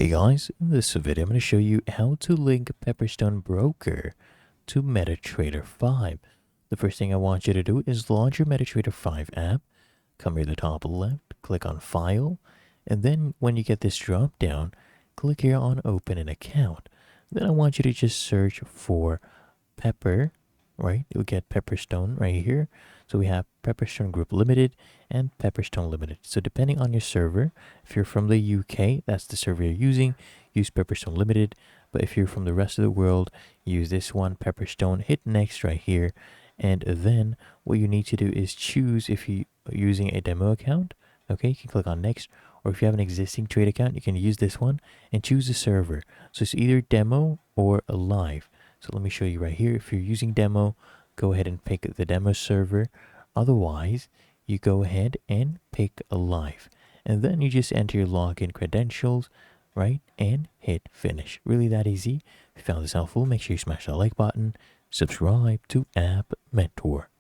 Hey guys, in this video I'm going to show you how to link Pepperstone Broker to MetaTrader 5. The first thing I want you to do is launch your MetaTrader 5 app, come here to the top left, click on File, and then when you get this drop down, click here on Open an Account. Then I want you to just search for Pepper, right? You'll get Pepperstone right here. So we have Pepperstone Group Limited and Pepperstone Limited. So depending on your server, if you're from the UK, that's the server you're using, use Pepperstone Limited. But if you're from the rest of the world, use this one, Pepperstone. Hit next right here. And then what you need to do is choose if you're using a demo account. Okay, you can click on next. Or if you have an existing trade account, you can use this one and choose the server. So it's either demo or a live. So let me show you right here. If you're using demo, go ahead and pick the demo server. Otherwise, you go ahead and pick a live. And then you just enter your login credentials, right? And hit finish. Really that easy. If you found this helpful, make sure you smash that like button. Subscribe to App Mentor.